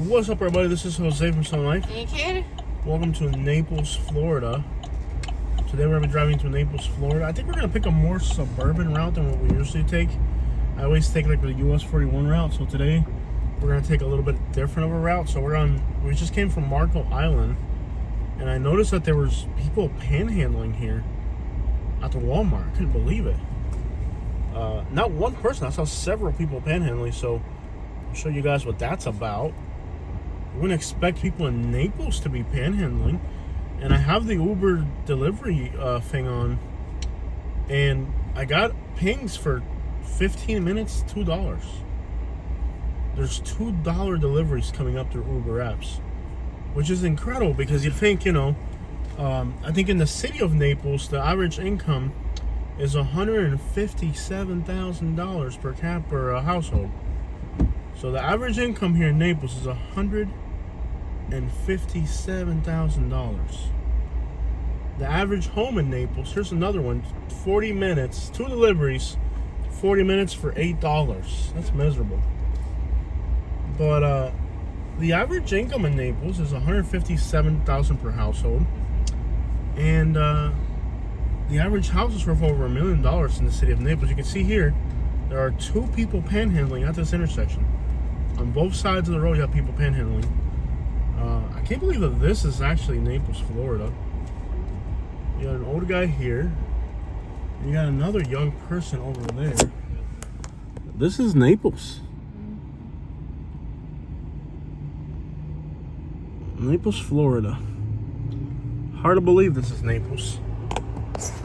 What's up, everybody? This is Jose from Sun Life. Hey, kid. Welcome to Naples, Florida. Today we're going to be driving to Naples, Florida. I think we're going to pick a more suburban route than what we usually take. I always take like the US 41 route, so today we're going to take a little bit different of a route. So we just came from Marco Island, and I noticed that there was people panhandling here at the Walmart. I couldn't believe it. Not one person, I saw several people panhandling, so I'll show you guys what that's about. I wouldn't expect people in Naples to be panhandling. And I have the Uber delivery thing on, and I got pings for 15 minutes, $2. There's $2 deliveries coming up through Uber apps, which is incredible because you think, I think in the city of Naples, the average income is $157,000 per household. So the average income here in Naples is $157,000. The average home in Naples, here's another one, 40 minutes, 2 deliveries, 40 minutes for $8. That's miserable. But the average income in Naples is $157,000 per household. And the average house is worth over $1 million in the city of Naples. You can see here, there are 2 people panhandling at this intersection. On both sides of the road, you have people panhandling. I can't believe that this is actually Naples, Florida. You got an old guy here. You got another young person over there. This is Naples. Naples, Florida. Hard to believe this is Naples,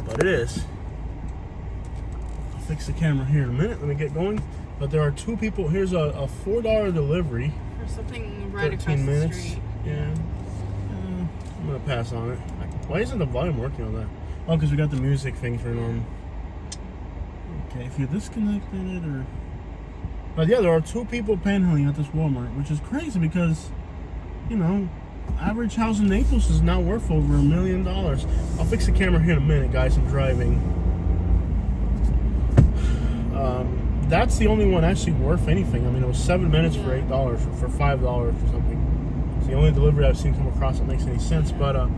but it is. I'll fix the camera here in a minute. Let me get going. But there are 2 people. Here's a $4 delivery. For something right 13 across minutes. the street. Yeah. I'm going to pass on it. Why isn't the volume working on that? Oh, because we got the music thing turned on. Okay, if you're disconnected it or... But yeah, there are 2 people panhandling at this Walmart, which is crazy because, average house in Naples is now worth over $1 million. I'll fix the camera here in a minute, guys. I'm driving. That's the only one actually worth anything. I mean, it was 7 minutes for $8 or for $5 or something. It's the only delivery I've seen come across that makes any sense. But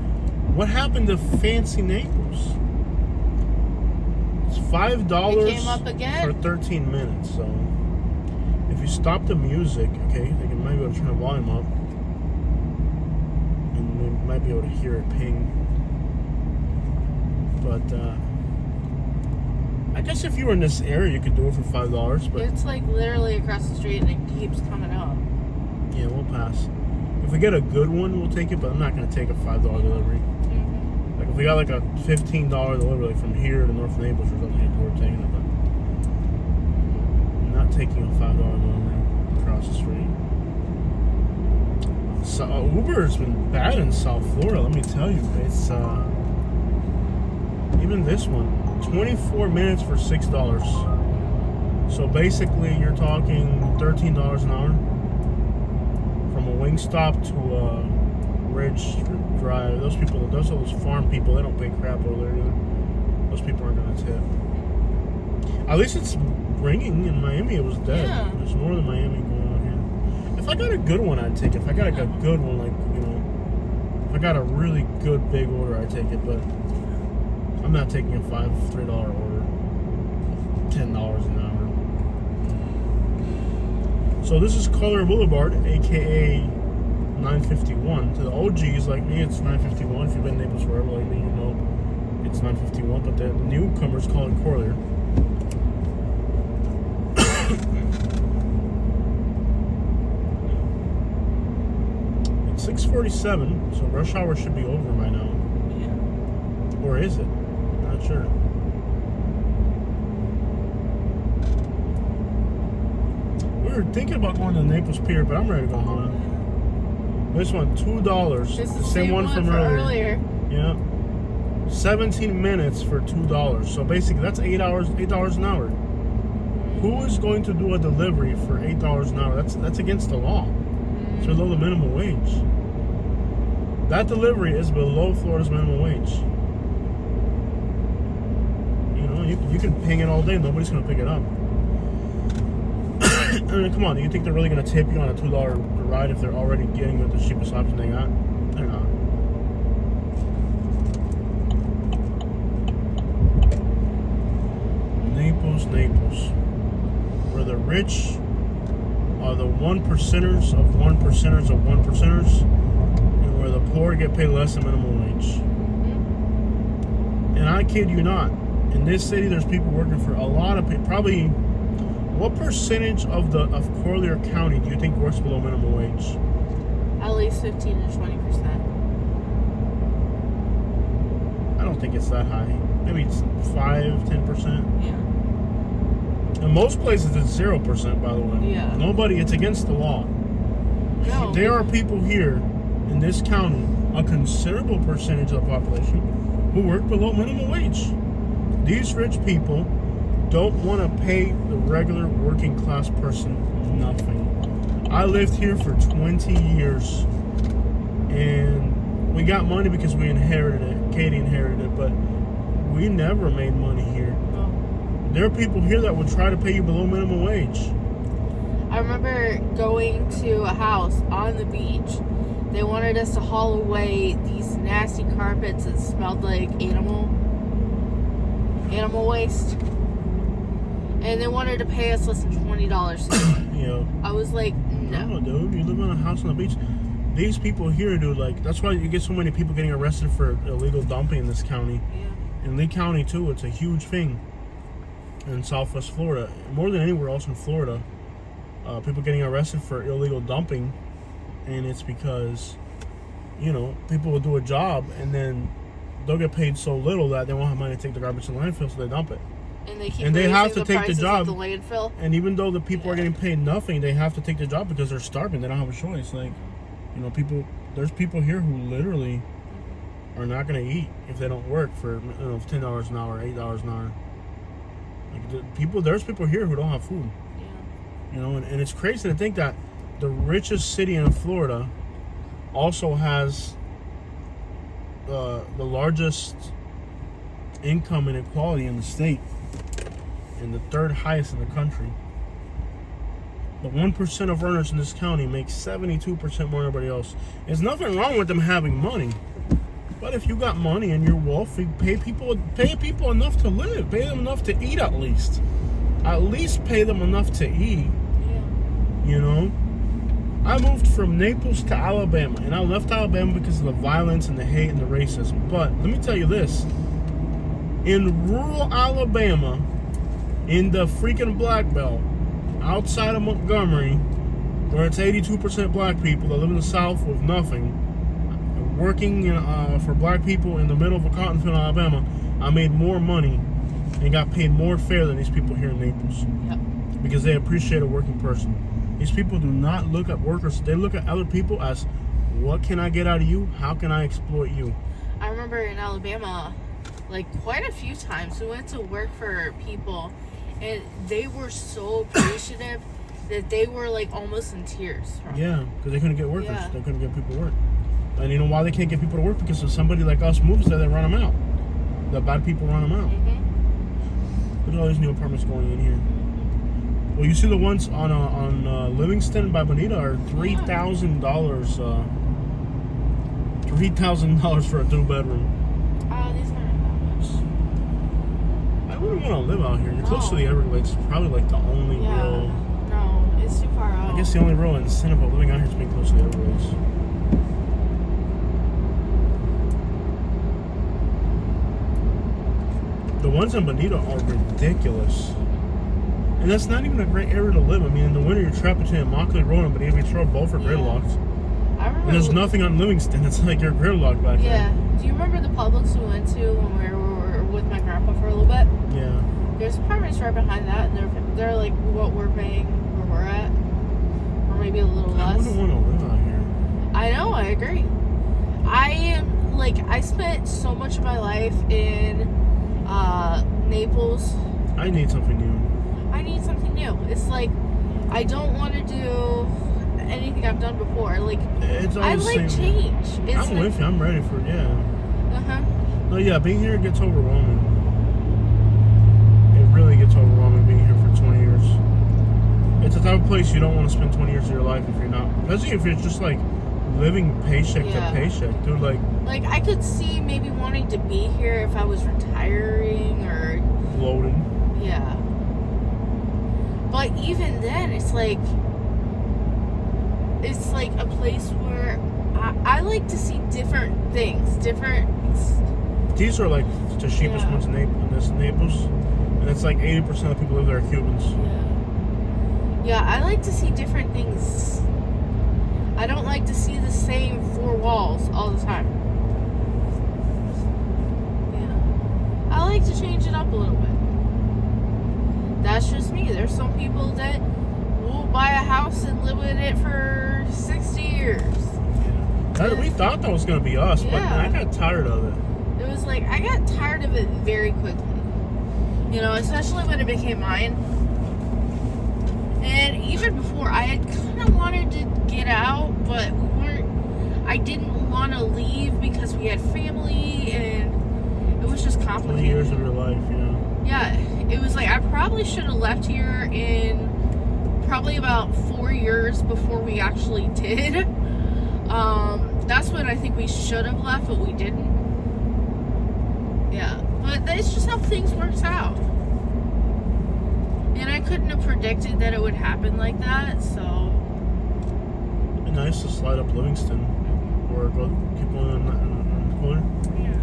what happened to fancy Naples? It's $5 It came up again? for 13 minutes. So if you stop the music, okay, you can maybe be able to turn the volume up, and we might be able to hear it ping. But I guess if you were in this area, you could do it for $5. But It's like literally across the street and it keeps coming up. yeah, we'll pass. If we get a good one, we'll take it, but I'm not going to take a $5 delivery. Mm-hmm. Like if we got like a $15 delivery like from here to North Naples or something, we're taking it, but I'm not taking a $5 delivery across the street. So Uber has been bad in South Florida, let me tell you. It's even this one, 24 minutes for $6. So basically you're talking $13 an hour from a Wingstop to Ridge Drive. Those are those farm people. They don't pay crap over there either. Those people aren't going to tip. At least it's ringing. In Miami, it was dead. Yeah. There's more than Miami going on here. If I got a good one, I'd take it. If I got like a good one, like, if I got a really good big order, I'd take it. But I'm not taking a $3 order, $10 an hour. So this is Color Boulevard, aka 951. To the OGs like me, it's 951. If you've been in Naples forever like me, you know it's 951. But the newcomers call it Collier. It's 6:47, so rush hour should be over by now. Yeah. Or is it? Not sure. We were thinking about going to the Naples Pier, but I'm ready to go home. This one, $2. It's the Same one from earlier. Yeah. 17 minutes for $2. So basically, that's $8 an hour. Who is going to do a delivery for $8 an hour? That's against the law. It's below the minimum wage. That delivery is below Florida's minimum wage. You can ping it all day. Nobody's going to pick it up. I mean, come on. Do you think they're really going to tip you on a $2 provide if they're already getting the cheapest option they got? They're not. Naples, where the rich are the 1%ers of 1%ers of 1%ers, and where the poor get paid less than minimum wage. And I kid you not, in this city, there's people working for a lot of people. Probably, what percentage of Corlear County do you think works below minimum wage? At least 15 to 20%. I don't think it's that high. Maybe it's 5-10%. Yeah. In most places, it's 0%. By the way, Yeah. Nobody. It's against the law. No. There are people here in this county, a considerable percentage of the population, who work below minimum wage. These rich people don't want to pay the regular working class person nothing. I lived here for 20 years, and we got money because we inherited it. Katie inherited it, but we never made money here. No. There are people here that would try to pay you below minimum wage. I remember going to a house on the beach. They wanted us to haul away these nasty carpets that smelled like animal waste. And they wanted to pay us less than $20. Yeah. I was like, no. No, dude, you live in a house on the beach. These people here, dude, like, that's why you get so many people getting arrested for illegal dumping in this county. Yeah. In Lee County, too, it's a huge thing. In Southwest Florida, more than anywhere else in Florida, people getting arrested for illegal dumping, and it's because, people will do a job and then they'll get paid so little that they won't have money to take the garbage to the landfill, so they dump it. And they keep And they have to the take the prices job. of the landfill. And even though the people are getting paid nothing, they have to take the job because they're starving. They don't have a choice. Like, there's people here who literally are not going to eat if they don't work for $10 an hour, $8 an hour. Like, there's people here who don't have food. Yeah. And it's crazy to think that the richest city in Florida also has the largest income inequality in the state and the third highest in the country. The 1% of earners in this county make 72% more than everybody else. There's nothing wrong with them having money, but if you got money and you're wealthy, pay people enough to live. Pay them enough to eat at least. At least pay them enough to eat. Yeah. I moved from Naples to Alabama, and I left Alabama because of the violence and the hate and the racism. But let me tell you this. In rural Alabama, in the freaking Black Belt, outside of Montgomery, where it's 82% black people that live in the South with nothing, working for black people in the middle of a cotton field in Alabama, I made more money and got paid more fair than these people here in Naples. Yep. Because they appreciate a working person. These people do not look at workers. They look at other people as, what can I get out of you? How can I exploit you? I remember in Alabama, like quite a few times, we went to work for people, and they were so appreciative that they were like almost in tears. Yeah, because they couldn't get workers. Yeah. They couldn't get people to work. And you know why they can't get people to work? Because if somebody like us moves there, they run them out. The bad people run them out. Mm-hmm. Look at all these new apartments going in here. Well, you see the ones on Livingston by Bonita are $3,000. $3,000 for a 2-bedroom. These aren't that much. I wouldn't want to live out here. You're close to the Everglades. It's probably like the only real. No, it's too far out. I guess the only real incentive of living out here is being close to the Everglades. The ones in Bonita are ridiculous. And that's not even a great area to live. I mean, in the winter, you're trapped between Immokalee Road and Bonita Beach Road. Both are gridlocked. I remember. And there's nothing on Livingston. It's like you're gridlocked back there. Yeah. Do you remember the Publix we went to when we were with my grandpa for a little bit? Yeah. There's apartments right behind that, and they're like what we're paying where we're at, or maybe a little less. I wouldn't want to live out here. I know. I agree. I spent so much of my life in Naples. I need something new. I need something new. It's like I don't want to do anything I've done before. Like It's I always like the same. change. It's I'm with you. I'm ready for it. Yeah. Uh-huh. No, yeah. Being here gets overwhelming. It really gets overwhelming being here for 20 years. It's the type of place you don't want to spend 20 years of your life if you're not, especially if it's just like living paycheck to paycheck, dude. Like I could see maybe wanting to be here if I was retiring or bloated. Yeah. But even then, it's like a place where I like to see different things, These are like the cheapest ones in Naples, and it's like 80% of the people live there are Cubans. Yeah, I like to see different things. I don't like to see the same four walls all the time. Yeah. I like to change it up a little bit. That's just me. There's some people that will buy a house and live in it for 60 years. Yeah. We thought that was going to be us, but I got tired of it. It was like, I got tired of it very quickly. You know, especially when it became mine. And even before, I had kind of wanted to get out, but I didn't want to leave because we had family and it was just complicated. 20 years of your life, Yeah, it was like I probably should have left here in probably about 4 years before we actually did. That's when I think we should have left, but we didn't. Yeah, but that's just how things works out. And I couldn't have predicted that it would happen like that, so. It'd be nice to slide up Livingston or keep going on the corner. Yeah.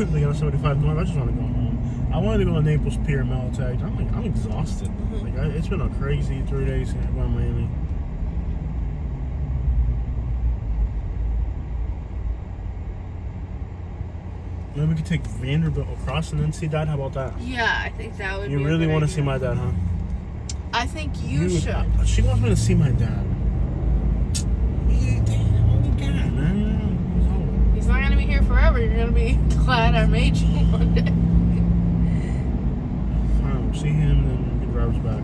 They got 75 north. I just want to go home. I wanted to go to Naples Pier, Maltag. I'm exhausted. Mm-hmm. It's been a crazy 3 days going to Miami. Maybe we could take Vanderbilt across and then see Dad. How about that? Yeah, I think that would be You really want to see my dad, huh? I think you should. She wants me to see my dad. God, man. He's not going to be here forever. You're going to be glad I made you one day. Fine, we'll see him and then we can drive us back.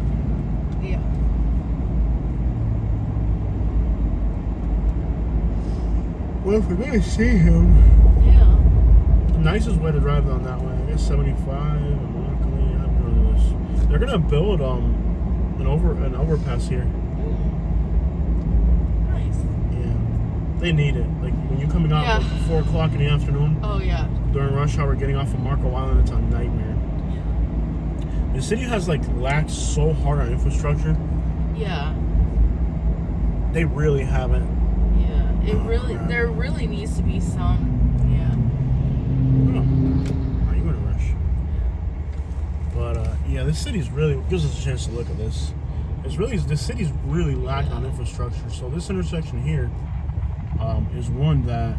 Yeah. Well, if we're going to see him... The nicest way to drive down that way, I guess 75 and Broccoli. I haven't heard of this. They're gonna build an overpass here. Nice. Yeah, they need it. Like when you're coming out at 4 o'clock in the afternoon. Oh yeah. During rush hour, getting off of Marco Island, it's a nightmare. Yeah. The city has like lacked so hard on infrastructure. Yeah. They really haven't. Yeah. There really needs to be some. Are you in a rush? But yeah, this city's really gives us a chance to look at this. This city's really lacking on infrastructure. So this intersection here is one that.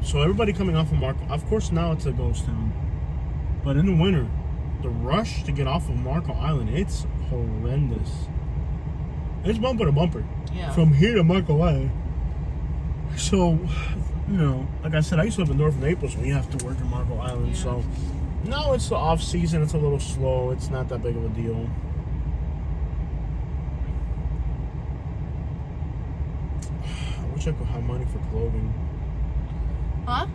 So everybody coming off of Marco, of course now it's a ghost town, but in the winter, the rush to get off of Marco Island, it's horrendous. It's bumper to bumper. Yeah. From here to Marco Island. So, you know, like I said, I used to live in North Naples when you have to work in Marco Island. Yeah. So now it's the off season. It's a little slow. It's not that big of a deal. I wish I could have money for clothing. Huh?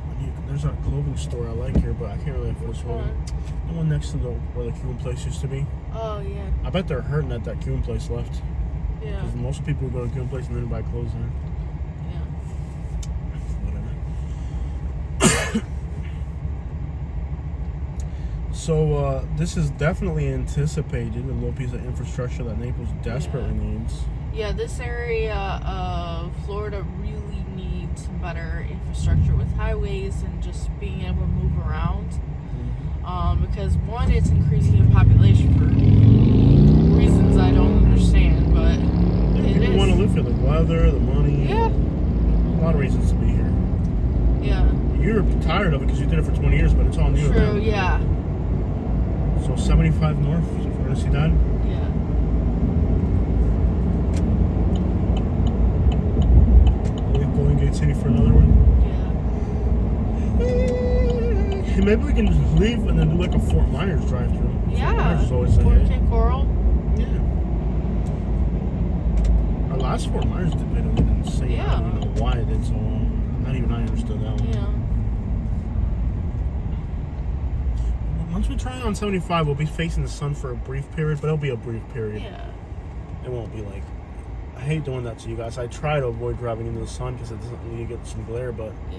There's a clothing store I like here, but I can't really afford clothing. The one next to where the Cuban place used to be. Oh, yeah. I bet they're hurting that Cuban place left. Yeah. Because most people go to Cuban place and then buy clothes there. So this is definitely anticipated, a little piece of infrastructure that Naples desperately needs. Yeah, this area of Florida really needs better infrastructure with highways and just being able to move around. Mm-hmm. Because one, it's increasing in population for reasons I don't understand, but people want to live here, the weather, the money. Yeah. A lot of reasons to be here. Yeah. You're tired of it because you did it for 20 years, but it's all new. True, yeah. So 75 north, if we're going to see that. Yeah. We're going to Gate City for another one. Yeah. Maybe we can just leave and then do like a Fort Myers drive-through. Yeah. Fort Myers is always Fort St. Coral. Yeah. Our last Fort Myers did insane. Yeah. I don't know why it did so long. Not even I understood that one. Yeah. Once we turn on 75, we'll be facing the sun for a brief period, but it'll be a brief period. Yeah. It won't be like. I hate doing that to you guys. I try to avoid driving into the sun because it doesn't you get some glare, but. Yeah.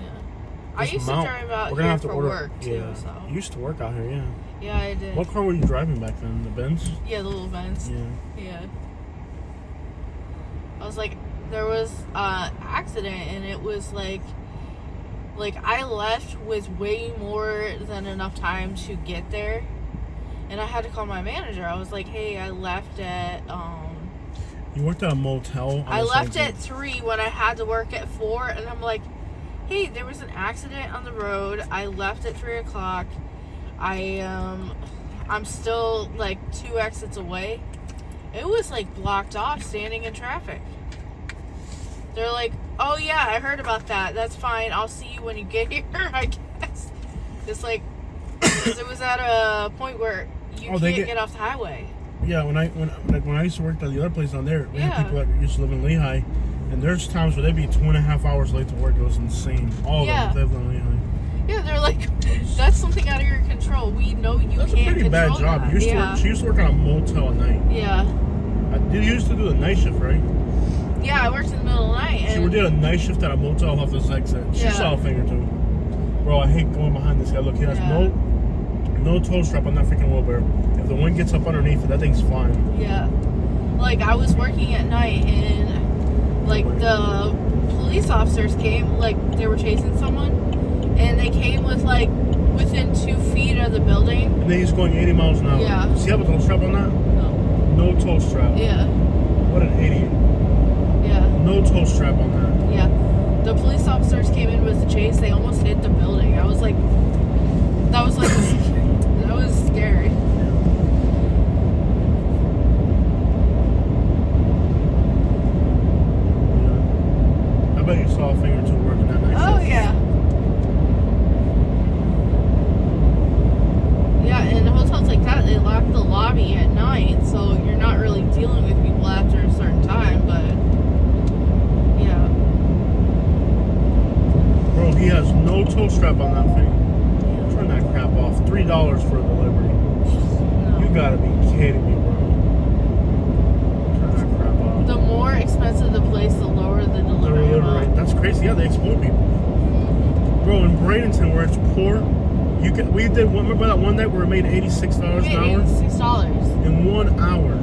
I used to drive out we're gonna here have to for order, work too. Yeah. So. You used to work out here, yeah. Yeah, I did. What car were you driving back then? The Benz? Yeah, the little Benz. Yeah. Yeah. I was like, there was an accident, and it was like I left with way more than enough time to get there, and I had to call my manager. I was like, hey, I left at You worked at a motel. I left at 3 when I had to work at 4, and I'm like, hey, there was an accident on the road. I left at 3 o'clock. I'm still like 2 exits away. It was like blocked off, standing in traffic. They're like, oh yeah, I heard about that. That's fine. I'll see you when you get here, I guess. It's like, because it was at a point where you can't get off the highway. Yeah, when I used to work at the other place on there, we had people that used to live in Lehigh, and there's times where they'd be 2.5 hours late to work. It was insane. All of them live in Lehigh. Yeah, they're like, that's something out of your control. We know you that's can't control That's a pretty bad job. That. She used to work on a motel at night. Yeah. You used to do the night shift, right? Yeah, I worked in the middle of the night. She did a night shift at a motel off this exit. She saw a thing or two. Bro, I hate going behind this guy. Look, he has no toe strap on that freaking wheelbarrow. If the wind gets up underneath it, that thing's flying. Yeah. Like, I was working at night, and, like, the police officers came, like, they were chasing someone, and they came with, like, within 2 feet of the building. And then he's going 80 miles an hour. Yeah. Does he have a toe strap on that? No. No toe strap. Yeah. What an idiot. Yeah. No toe strap on that. Yeah. The police officers came in with the chase. They almost hit the building. I was like, that was scary. I bet you saw a thing or two working that night. Oh, yeah. Yeah, and hotels like that, they lock the lobby at night, so you're not really dealing with people after a certain time, but yeah. Bro, he has no toe strap on that thing. Turn that crap off. $3 for a delivery. No. You gotta be kidding me, bro. Turn that crap off. The more expensive the place, the lower the delivery amount. That's crazy. Yeah, they exploit people. Bro, in Bradenton, where it's poor, remember that one night where we made $86 an hour? $86. In 1 hour.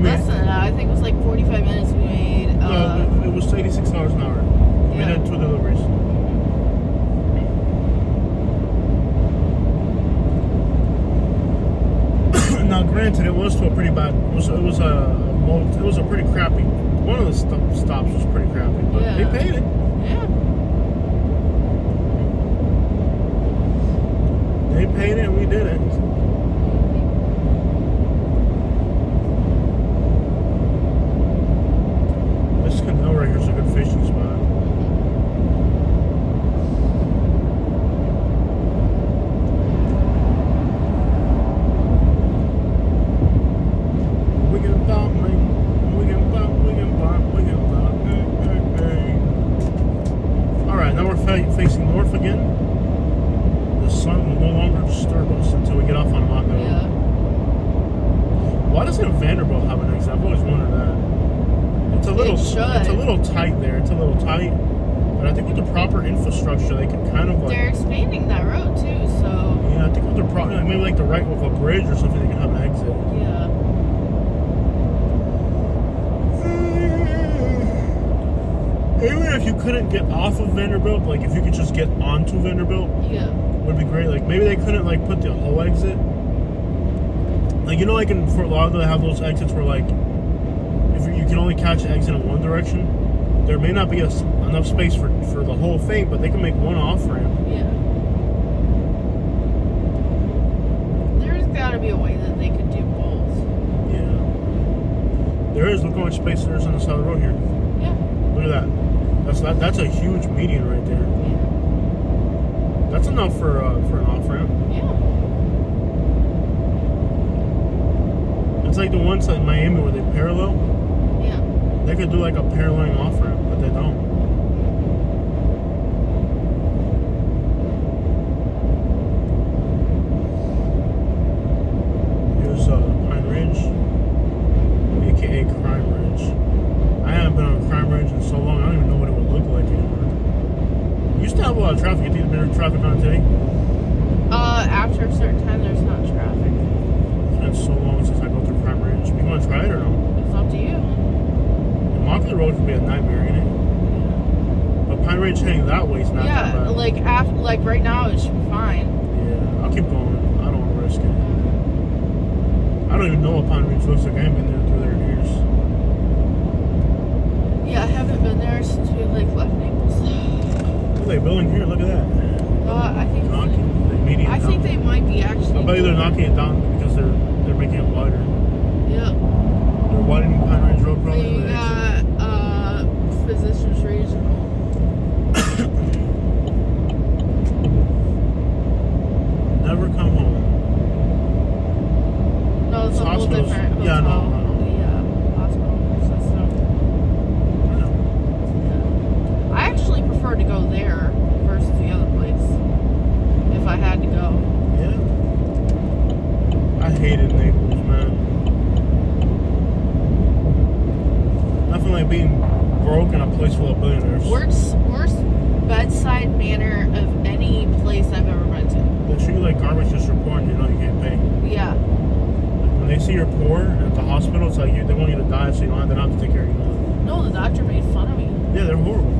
Less than that. I think it was like 45 minutes we made. No, it was $86 an hour. We did 2 deliveries. Now, granted, it was to a pretty bad. It was a pretty crappy. One of the stops was pretty crappy, but they paid it. Yeah. They paid it, and we did it. This canal right here is a good fishing spot. Facing north again. The sun will no longer disturb us until we get off on Mako. Yeah. Why doesn't Vanderbilt have an exit? I've always wondered that. It's a little tight there. It's a little tight. But I think with the proper infrastructure, they can kind of like. They're expanding that road too, so. Yeah, I think with the maybe like the right with a bridge or something, they can have an exit. Yeah. Even if you couldn't get off of Vanderbilt, like if you could just get onto Vanderbilt, would be great. Like maybe they couldn't like put the whole exit. Like like in Fort Lauderdale, they have those exits where like if you can only catch an exit in one direction, there may not be enough space for the whole thing, but they can make one off ramp. Yeah. There's got to be a way that they could do both. Yeah. There is. Look how much space there is on the side of the road here. Yeah. Look at that. That's a huge median right there. Yeah. That's enough for an off ramp. Yeah. It's like the ones in Miami where they parallel. Yeah. They could do like a paralleling off ramp, but they don't. lot of traffic. You think there's traffic on today? After a certain time, there's not traffic. It's been so long since I go through Prime Ridge. You want to try it or no? It's up to you. Immokalee Road could be a nightmare, ain't it? But Pine Ridge heading that way is not that Yeah, bad. like right now, it should be fine. Yeah, I'll keep going. I don't want to risk it. I don't even know what Pine Ridge looks like. I haven't been there through there in years. Yeah, I haven't been there since we left Naples. What are they building here? Look at that. I think Median I think they might be actually. I bet you they're knocking it down because they're making it wider. Yeah. They're widening Pine Ridge Road probably. They got Physicians Regional. Never come home. No, it's a whole Hospitals. different. Yeah, hotel. no. Yeah, hospital system. Yeah. I actually prefer to go there versus the other place if I had to go. Yeah. I hated Naples, man. Nothing like being broke in a place full of billionaires. Worst bedside manner of any place I've ever been to. They treat you like garbage just for poor and you know you can't pay. Yeah. When they see you're poor at the hospital, it's like they want you to die so you don't have to take care of you. No, the doctor made fun of me. Yeah, they're horrible.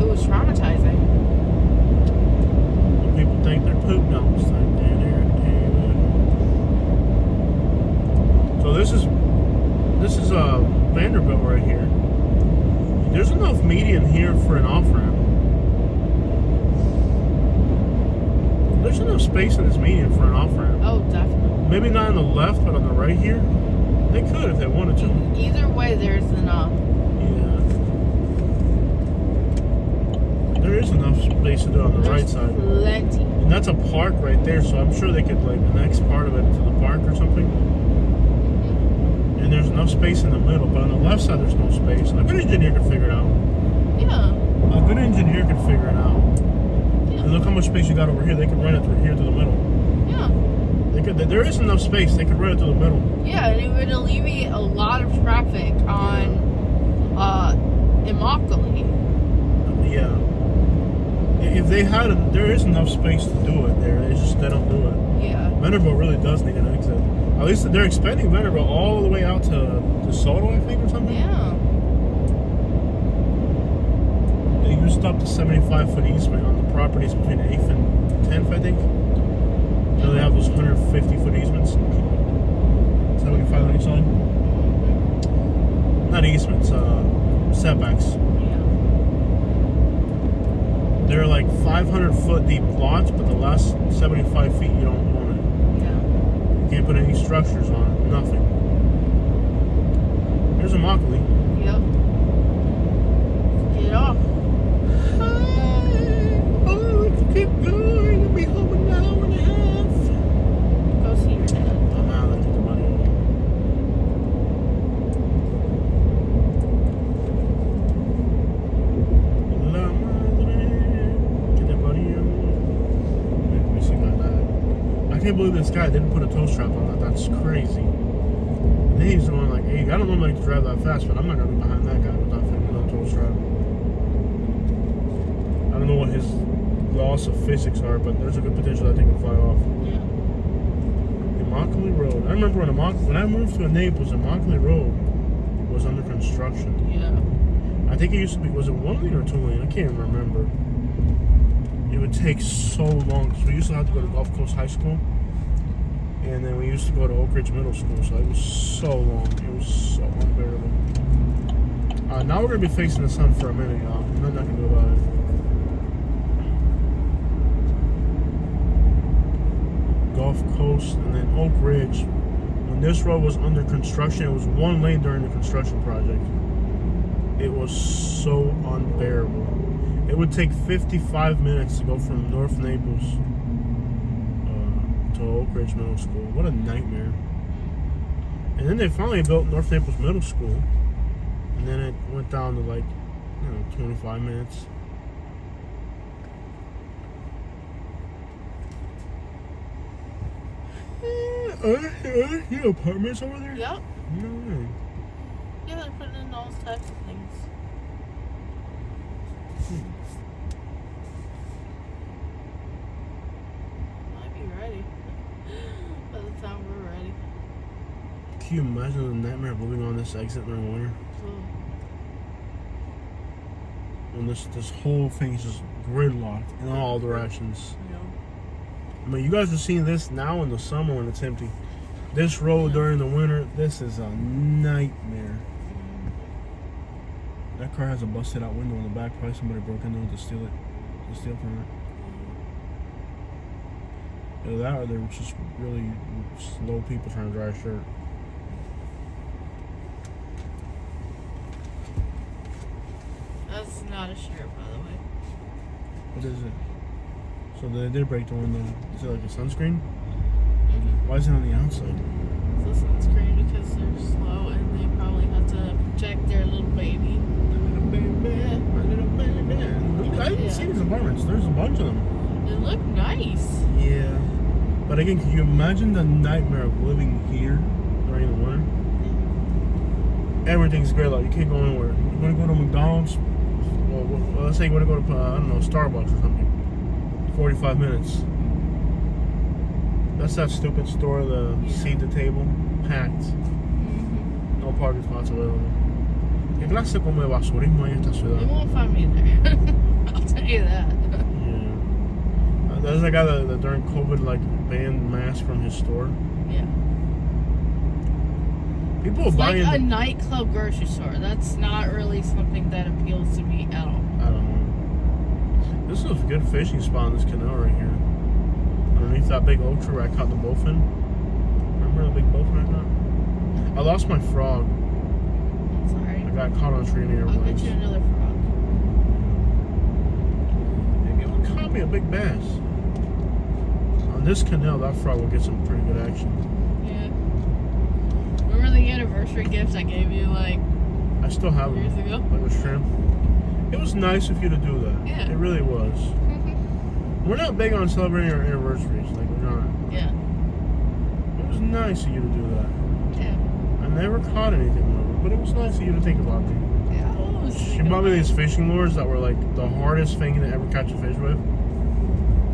It was traumatizing. People think they're poop dumps. So this is Vanderbilt right here. There's enough median here for an off ramp. There's enough space in this median for an off ramp. Oh, definitely. Maybe not on the left, but on the right here, they could if they wanted to. Either way, there's enough. Yeah. There is enough space to do on the right side. Plenty. And that's a park right there, so I'm sure they could annex part of it to the park or something. And there's enough space in the middle, but on the left side there's no space. A good engineer could figure it out. Yeah. A good engineer could figure it out. Yeah. And look how much space you got over here. They could run it through here to the middle. Yeah. They could. There is enough space. They could run it to the middle. Yeah, and it would alleviate a lot of traffic on Immokalee. Yeah. If they had it, there is enough space to do it there. It's just they don't do it. Yeah. Vanderbilt really does need an exit. At least they're expanding Vanderbilt all the way out to Soto, I think, or something. Yeah. They used up to 75-foot easement on the properties between 8th and 10th, I think. Now they have those 150-foot easements. 75 on each side. Not easements, setbacks. Yeah. They're like 500-foot deep lots, but the last 75 feet you don't own it. Yeah. You can't put any structures on it. Nothing. Here's Immokalee. Yep. Get it off. Oh, we can keep going. We'll be home in an hour and a half. Go see your dad. I'm out. Let's get the money. La madre. Get that money. Make me sing like that. I can't believe this guy didn't put a toe strap on that. That's crazy. And then he's going like, hey, I don't normally like to drive that fast, but I'm not gonna be behind that guy without no toe strap. I don't know what his laws of physics are, but there's a good potential that thing can fly off. Yeah. Immokalee Road. I remember when I moved to Naples, Immokalee Road was under construction. Yeah. I think it used to be, was it 1 lane or 2 lane? I can't even remember. It would take so long because we used to have to go to Gulf Coast High School, and then we used to go to Oak Ridge Middle School, so it was so long. It was so unbearable. Now we're going to be facing the sun for a minute, y'all. Nothing I can do about it. Gulf Coast and then Oak Ridge. When this road was under construction, it was 1 lane during the construction project. It was so unbearable. It would take 55 minutes to go from North Naples to Oak Ridge Middle School. What a nightmare. And then they finally built North Naples Middle School. And then it went down to 25 minutes. You know apartments over there? Yep. No way. types of things. Might be ready by the time we're ready. Can you imagine the nightmare of living on this exit during winter? When this whole thing is just gridlocked in all directions. Yeah. I mean, you guys are seeing this now in the summer when it's empty. This road during the winter, this is a nightmare. That car has a busted out window in the back. Probably somebody broke in there to steal it. To steal from it. Either that or they were just really slow people trying to dry a shirt. That's not a shirt, by the way. What is it? So they did break the window. Is it like a sunscreen? Why is it on the outside? It's a sunscreen because they're slow and they probably have to protect their little baby. My little baby. I didn't see these apartments. There's a bunch of them. They look nice. Yeah. But again, can you imagine the nightmare of living here during the winter? Everything's great. Like, you can't go anywhere. You want to go to McDonald's? Well, let's say you want to go to, I don't know, Starbucks or something. 45 minutes. That's that stupid store, the seat to table, packed. No parking spots available. ¿Qué clase como de basurismo hay en esta ciudad? You won't find me there. I'll tell you that. Yeah. There's a guy that during COVID like banned masks from his store. Yeah. People It's buying like a nightclub grocery store. That's not really something that appeals to me at all. I don't know. This is a good fishing spot in this canal right here. Underneath that big oak tree where I caught the bowfin. Remember the big bowfin I caught? I lost my frog. I'm sorry. I got caught on a tree in the I'll airplanes. get you another frog. Maybe it would caught me a big bass. On this canal, that frog will get some pretty good action. Yeah. Remember the anniversary gifts I gave you like I still have years them. ago? Like with shrimp. It was nice of you to do that. Yeah. It really was. We're not big on celebrating our anniversaries. Like, we're not. Yeah. It was nice of you to do that. Yeah. I never caught anything with it, but it was nice of you to think about me. Yeah. Oh, She bought me these fishing lures that were like the hardest thing to ever catch a fish with.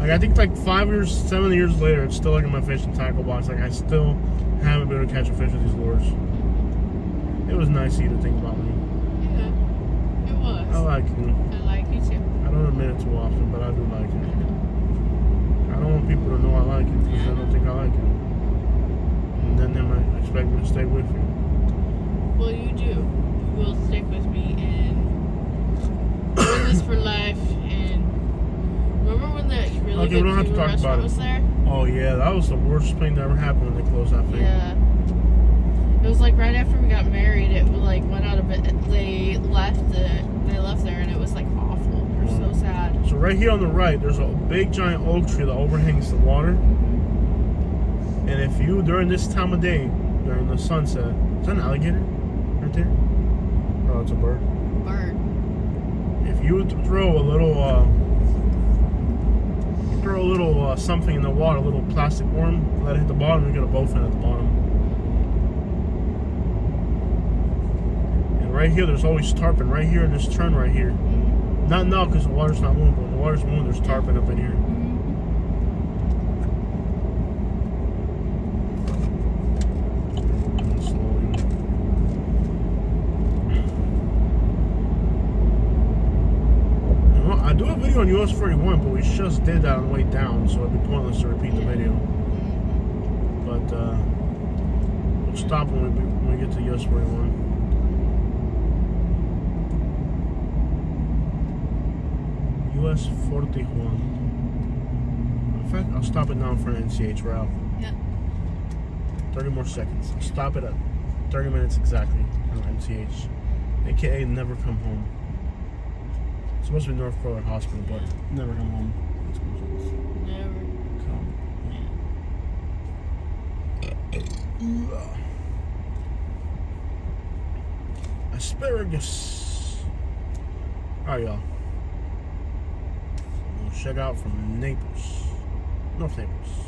Like, I think like 7 years later, it's still like in my fishing tackle box. Like, I still haven't been able to catch a fish with these lures. It was nice of you to think about me. Yeah. It was. I like you. I like you too. I don't admit it too often, but I do like you. I don't want people to know I like you because I don't think I like you. And then they might expect me to stay with you. Well, you do. You will stick with me and do this for life. And remember when that really Okay, we good don't have to Cuban talk about restaurant it. was there? Oh yeah, that was the worst thing that ever happened when they closed that thing. Yeah. It was like right after we got married. It like went out of it. They left it. They left there, and it was like awful. We're so sad. So right here on the right, there's a big giant oak tree that overhangs the water. And if you, during this time of day, during the sunset, is that an alligator right there? Oh, it's a bird. Bird. If you would throw a little, something in the water, a little plastic worm, let it hit the bottom, you get a bowfin at the bottom. And right here, there's always tarpon. Right here in this turn right here. Not now because the water's not moving, but when the water's moving, there's tarpon up in here. I do a video on US 41, but we just did that on the way down, so it'd be pointless to repeat the video. But we'll stop when we get to US 41. US 41. In fact, I'll stop it now for an NCH route. Yeah. 30 more seconds. I'll stop it at 30 minutes exactly on NCH. AKA never come home. It's supposed to be North Florida Hospital, but never come home. Never. Come. Asparagus. Alright, y'all. We'll check out from Naples. North Naples.